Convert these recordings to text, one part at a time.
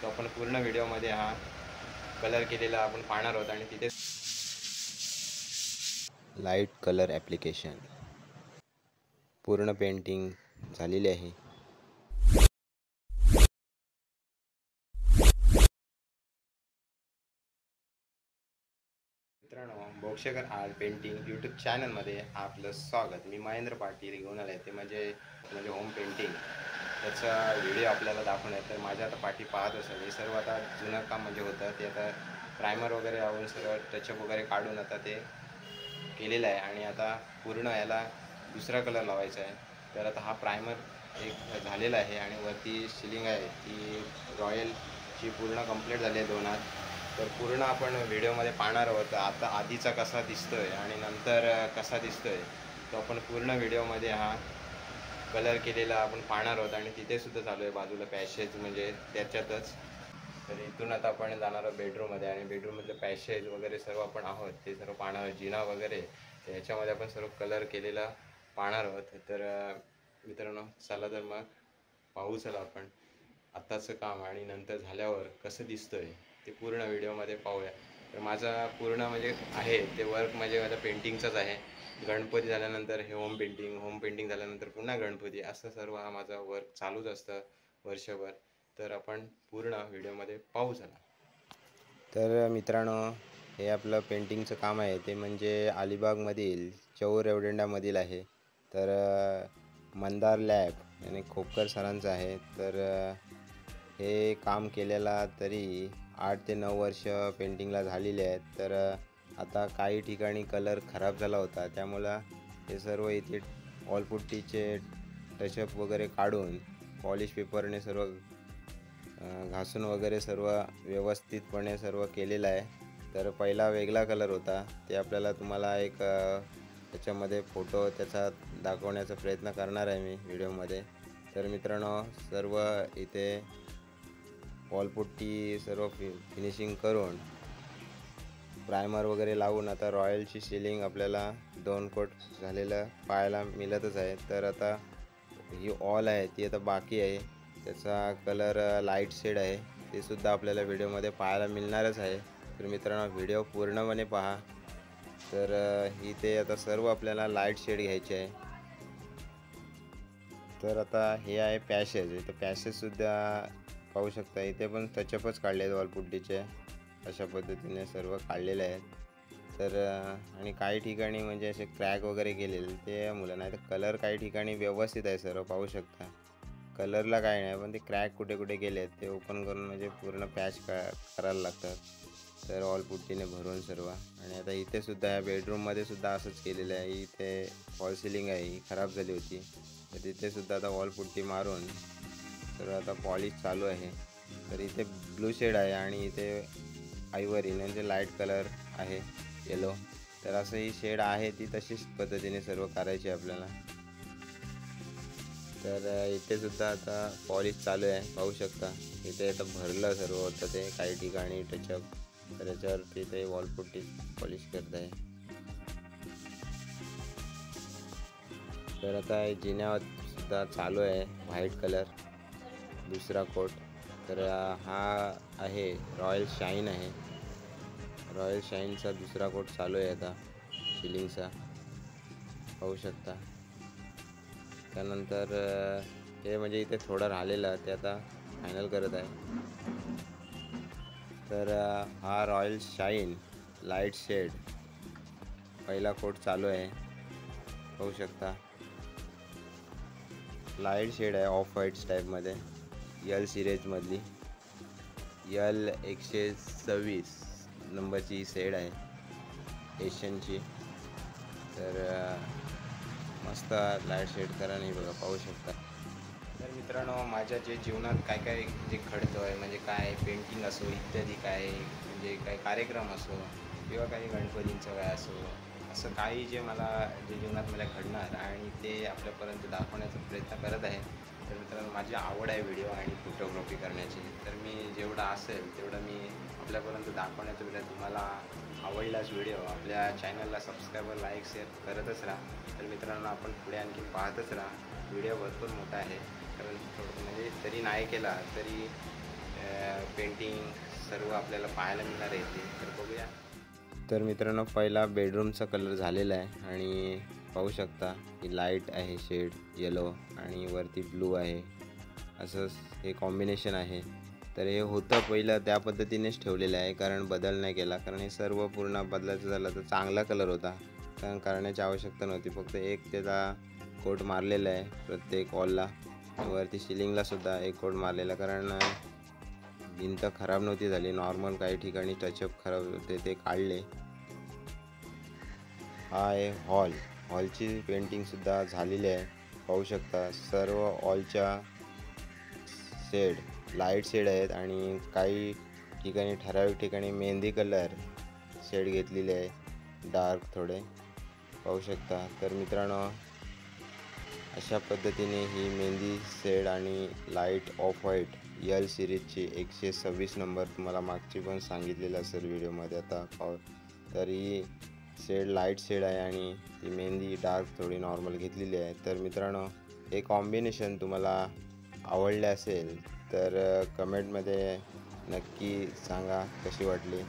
तो आपण पूर्ण व्हिडिओमध्ये हा कलर केलेला आपण पाहणार आहोत आणि तिथे लाईट कलर ॲप्लिकेशन पूर्ण पेंटिंग झालेली आहे। मित्रांनो, बोक्षकर आर्ट पेंटिंग यूट्यूब चॅनलमध्ये आपलं स्वागत। मी महेंद्र पाटील घेऊन आले ते म्हणजे होम पेंटिंग त्याचा व्हिडिओ आपल्याला दाखवणार आहे। तर माझ्या आता पाठी पाहत असेल हे सर्व आता जुनं काम म्हणजे होतं ते आता प्रायमर वगैरे लावून सर्व टचअप वगैरे काढून आता ते केलेलं आहे आणि आता पूर्ण याला दुसरा कलर लावायचा आहे। तर आता हा प्रायमर एक झालेला आहे आणि वरती सिलिंग आहे ती रॉयलची पूर्ण कंप्लीट झाली आहे 2 हात। तर पूर्ण आपण व्हिडिओमध्ये पाहणार आहोत आता आधीचा कसा दिसतोय आणि नंतर कसा दिसतोय तो आपण पूर्ण व्हिडिओमध्ये हा कलर केलेला आपण पाहणार आहोत आणि तिथे सुद्धा चालू आहे बाजूला पॅसेज म्हणजे त्याच्यातच। तर इथून आता आपण जाणार आहोत बेडरूममध्ये आणि बेडरूममधले पॅसेज वगैरे सर्व आपण आहोत ते सर्व पाहणार आहोत। जिना वगैरे त्याच्यामध्ये आपण सर्व कलर केलेला पाहणार आहोत। तर मित्रांनो चला तर मग पाहू चला आपण आत्ताचं काम आणि नंतर झाल्यावर कसं दिसतंय ते पूर्ण व्हिडिओमध्ये पाहूया। तर माझा पूर्ण म्हणजे आहे ते वर्क म्हणजे माझा पेंटिंगचाच आहे। गणपती झाल्यानंतर हे होम पेंटिंग झाल्यानंतर पुन्हा गणपती असं सर्व हा माझा वर्क चालूच असतं वर्षभर। तर आपण पूर्ण व्हिडिओमध्ये पाहू चला। तर मित्रांनो हे आपलं पेंटिंगचं काम आहे ते म्हणजे अलिबागमधील चौर रेवदंड्यामधील आहे। तर मंदार लॅब आणि खोपकर सरांचं आहे। तर हे काम केलेला तरी 8 ते 9 वर्ष पेंटिंगला झालेले आहेत। तर आता काही ठिकाणी कलर खराब झाला होता त्यामुळं हे सर्व इथे वॉलपुट्टीचे टचअप वगैरे काढून पॉलिश पेपरने सर्व घासून वगैरे सर्व व्यवस्थितपणे सर्व केलेलं आहे। तर पहिला वेगळा कलर होता ते आपल्याला तुम्हाला एक त्याच्यामध्ये फोटो त्याचा दाखवण्याचा प्रयत्न करणार आहे मी व्हिडिओमध्ये। तर मित्रांनो सर्व इथे वॉलपुट्टी सर्व फिनिशिंग करून प्रायमर वगैरे लावून आता रॉयलची सिलिंग आपल्याला 2 कोट झालेलं पाहायला मिळतच आहे। तर आता ही ऑल आहे ती आता बाकी आहे त्याचा कलर लाईट शेड आहे ते सुद्धा आपल्याला व्हिडिओमध्ये पाहायला मिळणारच आहे। तर मित्रांनो व्हिडिओ पूर्णपणे पहा। तर इथे आता सर्व आपल्याला लाईट शेड घ्यायचे आहे। तर आता हे आहे पॅसेज इथं पॅसेजसुद्धा पाहू शकता इथे पण टचअपच काढले आहेत वॉलपुट्टीचे अशा पद्धतीने सर्व काढलेले आहेत। तर आणि काही ठिकाणी म्हणजे असे क्रॅक वगैरे केलेले ते मुलं नाही तर कलर काही ठिकाणी व्यवस्थित आहे सर्व पाहू शकता। कलरला काही नाही पण ते क्रॅक कुठे कुठे गेले आहेत ते ओपन करून म्हणजे पूर्ण पॅच करायला लागतात। तर वॉलपुट्टीने भरून सर्व आणि आता इथे सुद्धा या बेडरूममध्ये सुद्धा असंच केलेलं आहे। इथे फॉल सिलिंग आहे ही खराब झाली होती तर तिथे सुद्धा आता वॉलपुट्टी मारून तर आता पॉलिश चालू आहे। तर इथे ब्लू शेड आहे आणि इथे आयवरी म्हणजे लाईट कलर आहे येलो। तर असं ही शेड आहे ती तशीच पद्धतीने सर्व करायची आपल्याला। तर इथे सुद्धा आता पॉलिश चालू आहे पाहू शकता। इथे आता भरलं सर्व होतं ते काही ठिकाणी टचअप तर याच्यावरती ते वॉलपुट्टी पॉलिश करत आहे। तर आता जिन्यावर सुद्धा चालू आहे व्हाईट कलर दुसरा कोट। तर हा आहे रॉयल शाईन आहे रॉयल शाईनचा दुसरा कोट चालू आहे आता सिलिंगचा पाहू शकता। त्यानंतर हे म्हणजे इथे थोडं राहिलेलं ते आता फायनल करत आहे। तर हा रॉयल शाईन लाईट शेड पहिला कोट चालू आहे पाहू शकता। लाईट शेड आहे ऑफ व्हाईट्स टाईपमध्ये यल सिरीजमधली L126 नंबरची शेड आहे एशियनची। तर मस्त लाईट शेड करा नाही बघा पाहू शकता। तर मित्रांनो माझ्या जे जीवनात काय काय जे घडतं आहे म्हणजे काय पेंटिंग असो इत्यादी काय म्हणजे काय कार्यक्रम असो किंवा काही गणपतींचं काय असो असं काही जे मला जे जीवनात मला घडणार आणि ते आपल्यापर्यंत दाखवण्याचा प्रयत्न करत आहे। तर मित्रांनो माझी आवड आहे व्हिडिओ आणि फोटोग्राफी करण्याची। तर मी जेवढं असेल तेवढं मी आपल्यापर्यंत दाखवण्याचा प्रयत्न तुम्हाला आवडलाच व्हिडिओ आपल्या चॅनलला सबस्क्राईबर लाईक शेअर करतच राहा। तर मित्रांनो आपण पुढे आणखी पाहतच राहा व्हिडिओ भरपूर मोठा आहे कारण थोडं म्हणजे तरी नाही केला तरी पेंटिंग सर्व आपल्याला पाहायला मिळणार आहे इथे, तर बघूया। तर मित्रांनो, पहिला बेडरूमचा कलर झालेला आहे आणि पाहू शकता की लाईट आहे शेड येलो आणि वरती ब्लू आहे, असं हे कॉम्बिनेशन आहे। तर हे होतं पहिलं त्या पद्धतीनेच ठेवलेलं आहे, कारण बदल नाही केला, कारण हे सर्व पूर्ण बदलायचं झालं तर चांगला कलर होता, कारण करण्याची आवश्यकता नव्हती। फक्त एक त्याचा कोट मारलेला आहे प्रत्येक वॉलला, वरती सिलिंगला सुद्धा एक कोट मारलेला, कारण भिंत खराब नव्हती झाली, नॉर्मल काही ठिकाणी टचअप खराब होते ते काढले। हा आहे हॉलची पेंटिंगसुद्धा झालेली आहे, पाहू शकता। सर्व हॉलच्या शेड लाईट शेड आहेत आणि काही ठिकाणी ठराविक ठिकाणी मेहंदी कलर शेड घेतलेले आहे, डार्क थोडे, पाहू शकता। तर मित्रांनो, अशा पद्धतीने ही मेहंदी शेड आणि लाईट ऑफ व्हाईट यल सिरीजची 126 नंबर तुम्हाला मागची पण सांगितलेलं असेल व्हिडिओमध्ये। आता तर ही शेड लाईट शेड आहे आणि ती मेहंदी डार्क थोडी नॉर्मल घेतलेली आहे। तर मित्रांनो, हे कॉम्बिनेशन तुम्हाला आवडले असेल तर कमेंटमध्ये नक्की सांगा कशी वाटली।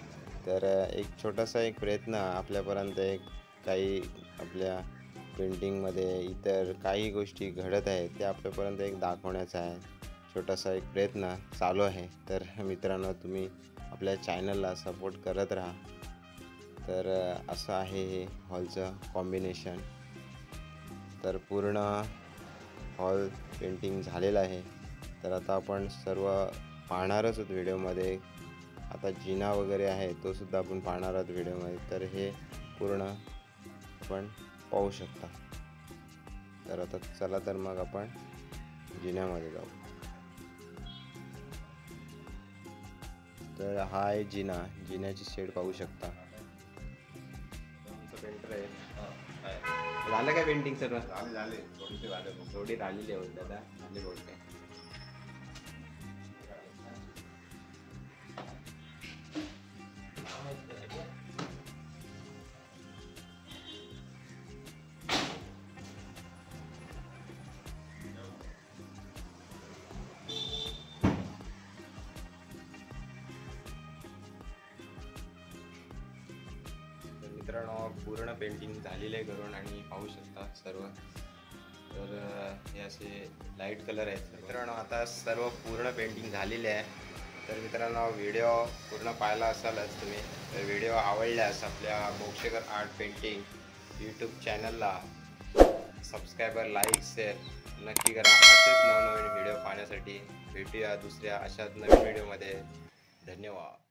तर एक छोटासा एक प्रयत्न आपल्यापर्यंत, एक काही आपल्या पेंटिंगमध्ये इतर काही गोष्टी घडत आहेत ते आपल्यापर्यंत एक दाखवण्याचा आहे, छोटासा एक प्रयत्न चालू आहे। तर मित्रांनो, तुम्ही आपल्या चॅनलला सपोर्ट करत राहा। तर असं आहे हे हॉलचं कॉम्बिनेशन। तर पूर्ण हॉल पेंटिंग झालेलं आहे, तर आता आपण सर्व पाहणारच आहोत व्हिडिओमध्ये। आता जिना वगैरे आहे तो सुद्धा आपण पाहणार आहोत व्हिडिओमध्ये, तर हे पूर्ण आपण पाहू शकता। तर आता चला, तर मग आपण जिन्यामध्ये जाऊ। तर हा आहे जिन्याची शेड पाहू शकता। पेंटर आहे, झालं काय पेंटिंग सर्व? झाले थोडेसे झाले, थोडी राहिलेली आहे दादा, झाले बोलते। मित्रांनो, पूर्ण पेंटिंग झालेलं आहे करून आणि पाहू शकता सर्व। तर हे असे लाईट कलर आहेत मित्रांनो। आता सर्व पूर्ण पेंटिंग झालेले आहे। तर मित्रांनो, व्हिडिओ पूर्ण पाहिला असालच तुम्ही, तर व्हिडिओ आवडल्यास आपल्या मोक्षकर आर्ट पेंटिंग यूट्यूब चॅनलला सबस्क्रायबर, लाईक, शेअर नक्की करा। असेच नवनवीन व्हिडिओ पाहण्यासाठी भेटूया दुसऱ्या अशाच नवीन व्हिडिओमध्ये। धन्यवाद।